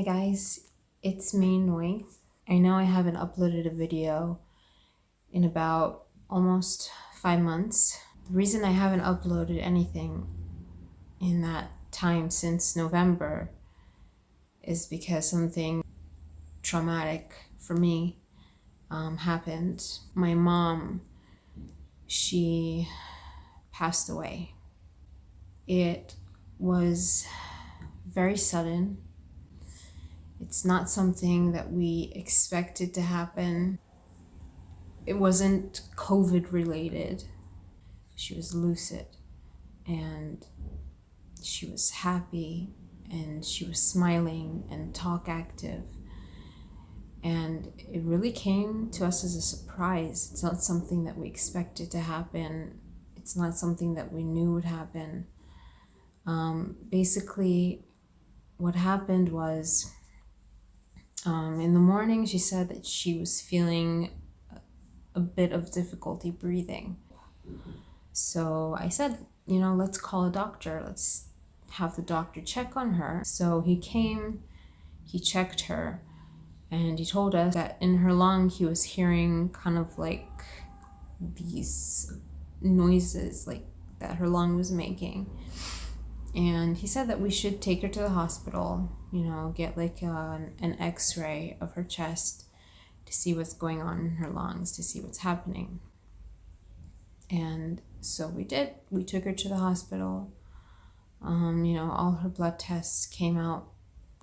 Hey guys, it's me, Noi. I know I haven't uploaded a video in about almost 5 months. The reason I haven't uploaded anything in that time since November is because something traumatic for me happened. My mom, she passed away. It was very sudden. It's not something that we expected to happen. It wasn't COVID related. She was lucid and she was happy and she was smiling and talk active. And it really came to us as a surprise. It's not something that we expected to happen. It's not something that we knew would happen. Basically, what happened was in the morning, she said that she was feeling a bit of difficulty breathing. So I said, let's call a doctor. Let's have the doctor check on her. So he came, he checked her, and he told us that in her lung, he was hearing kind of like these noises like that her lung was making. And he said that we should take her to the hospital, get like an x-ray of her chest to see what's going on in her lungs, to see what's happening. And so we did. We took her to the hospital. All her blood tests came out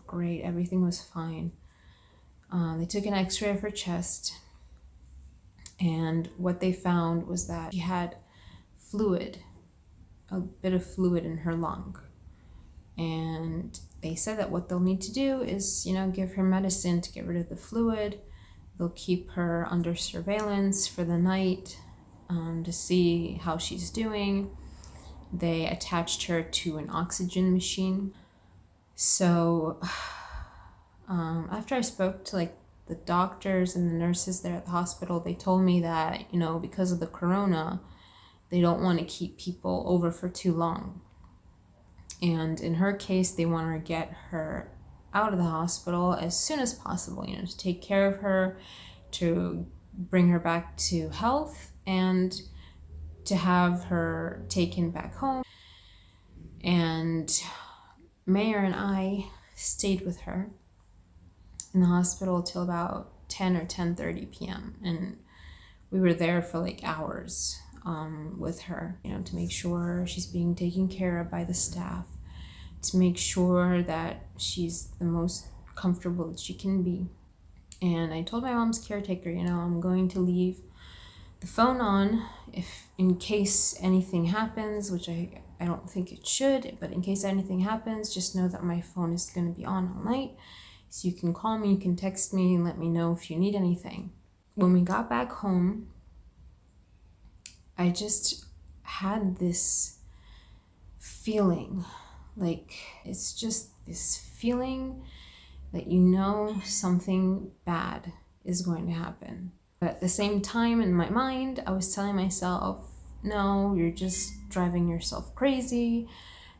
great. Everything was fine. They took an x-ray of her chest. And what they found was that she had fluid, a bit of fluid in her lung. And they said that what they'll need to do is, give her medicine to get rid of the fluid. They'll keep her under surveillance for the night to see how she's doing. They attached her to an oxygen machine. So after I spoke to the doctors and the nurses there at the hospital, they told me that, because of the corona, they don't want to keep people over for too long. And in her case, they want to get her out of the hospital as soon as possible, to take care of her, to bring her back to health, and to have her taken back home. And Mayor and I stayed with her in the hospital till about 10 or 10:30 p.m. And we were there for hours with her, to make sure she's being taken care of by the staff, to make sure that she's the most comfortable that she can be. And I told my mom's caretaker, I'm going to leave the phone on if in case anything happens, which I don't think it should, but in case anything happens, just know that my phone is going to be on all night. So you can call me, you can text me, and let me know if you need anything. When we got back home, I just had this feeling, it's just this feeling that something bad is going to happen. But at the same time, in my mind, I was telling myself, no, you're just driving yourself crazy.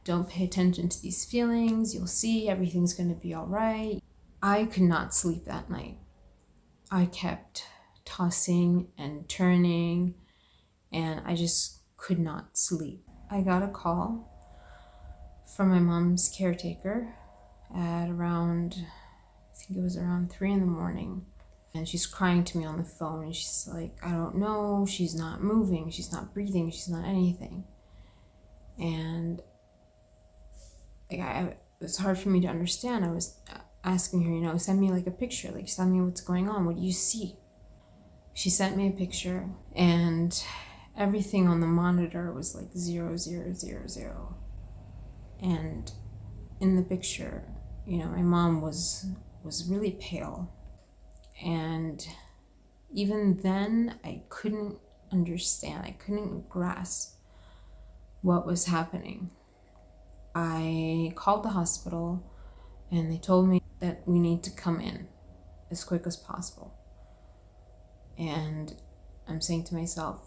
Don't pay attention to these feelings. You'll see everything's going to be all right. I could not sleep that night. I kept tossing and turning, and I just could not sleep. I got a call from my mom's caretaker at around, I think it was around 3 a.m. And she's crying to me on the phone, and she's like, I don't know, she's not moving, she's not breathing, she's not anything. And it was hard for me to understand. I was asking her, send me a picture, send me what's going on, what do you see? She sent me a picture, and everything on the monitor was 0, 0, 0, 0. And in the picture, my mom was really pale. And even then, I couldn't understand. I couldn't grasp what was happening. I called the hospital, and they told me that we need to come in as quick as possible. And I'm saying to myself,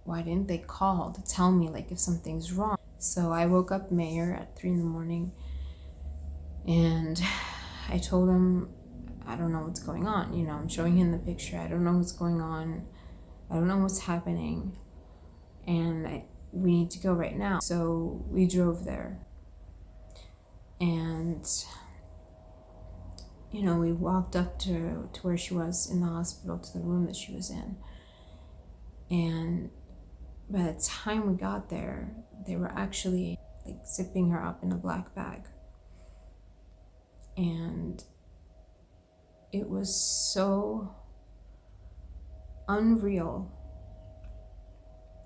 why didn't they call to tell me if something's wrong? So I woke up Mayor at 3 a.m. and I told him, I don't know what's going on. I'm showing him the picture. I don't know what's going on. I don't know what's happening. And we need to go right now. So we drove there. And, we walked up to where she was in the hospital, to the room that she was in. And by the time we got there, they were actually zipping her up in a black bag. And it was so unreal,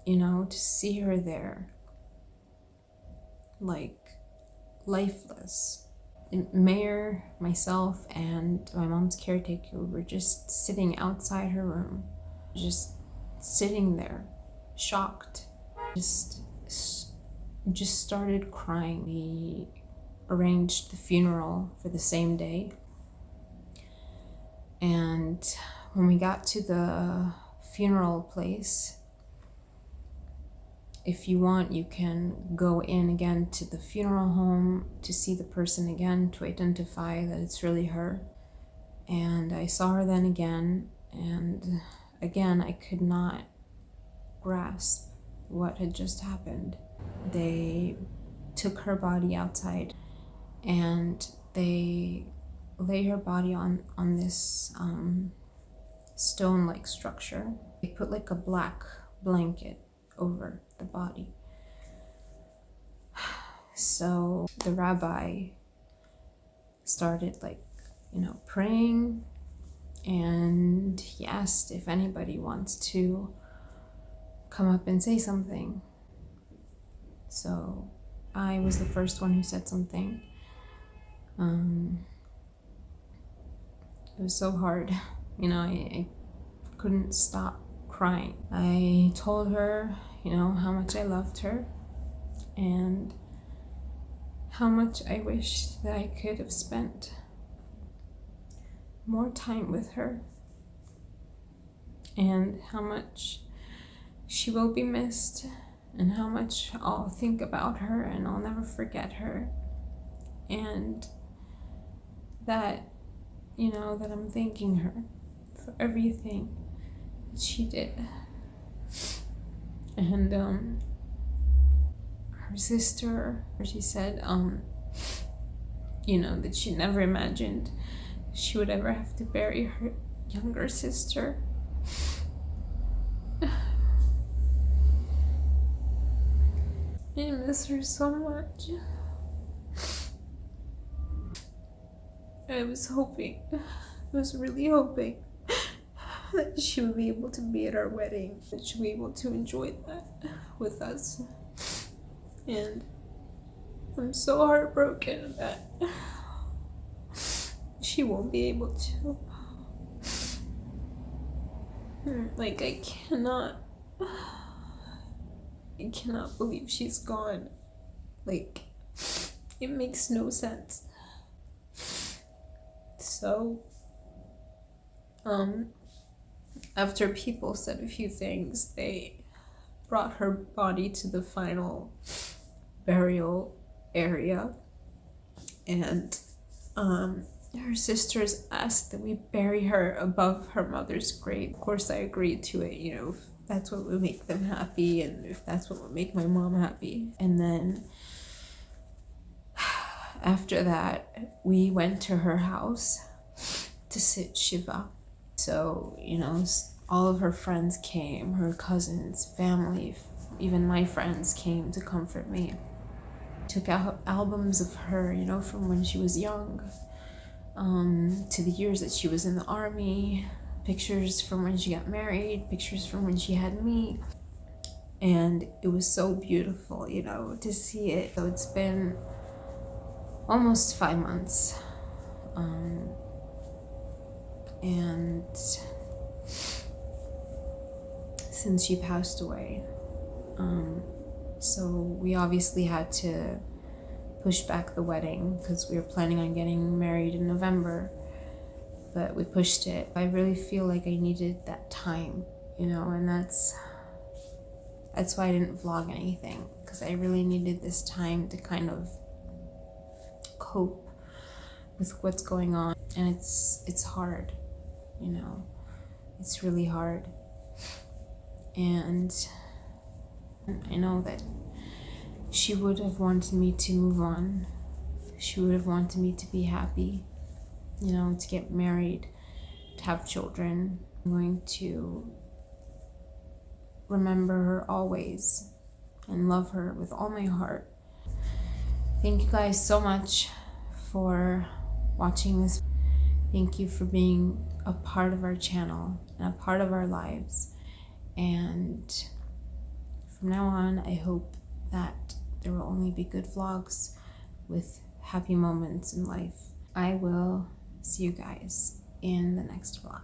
to see her there, lifeless. And Mayor, myself, and my mom's caretaker were just sitting outside her room, just sitting there, shocked. Just started crying. We arranged the funeral for the same day. And when we got to the funeral place, if you want, you can go in again to the funeral home to see the person again, to identify that it's really her. And I saw her then again, and again, I could not grasp what had just happened. They took her body outside, and they lay her body on this stone-like structure. They put a black blanket over the body. So the rabbi started praying, and he asked if anybody wants to come up and say something. So I was the first one who said something. It was so hard. I couldn't stop crying. I told her, how much I loved her and how much I wish that I could have spent more time with her, and how much she will be missed, and how much I'll think about her and I'll never forget her, and that that I'm thanking her for everything that she did. And her sister, she said that she never imagined she would ever have to bury her younger sister. I miss her so much. I was really hoping that she would be able to be at our wedding, that she would be able to enjoy that with us. And I'm so heartbroken that she won't be able to. I cannot believe she's gone. It makes no sense. So, after people said a few things, they brought her body to the final burial area, and her sisters asked that we bury her above her mother's grave. Of course, I agreed to it, if that's what would make them happy and if that's what would make my mom happy. And then after that, we went to her house to sit Shiva. So, all of her friends came, her cousins, family, even my friends came to comfort me. Took out albums of her, from when she was young, to the years that she was in the army, pictures from when she got married, pictures from when she had me. And it was so beautiful, to see it. So it's been almost 5 months. And since she passed away. So we obviously had to push back the wedding because we were planning on getting married in November, but we pushed it. I really feel like I needed that time, and that's why I didn't vlog anything, because I really needed this time to kind of cope with what's going on, and it's hard, you know. It's really hard. And I know that she would have wanted me to move on. She would have wanted me to be happy, you know, to get married, to have children. I'm going to remember her always and love her with all my heart. Thank you guys so much for watching this. Thank you for being a part of our channel and a part of our lives. And from now on, I hope that there will only be good vlogs with happy moments in life. I will see you guys in the next vlog.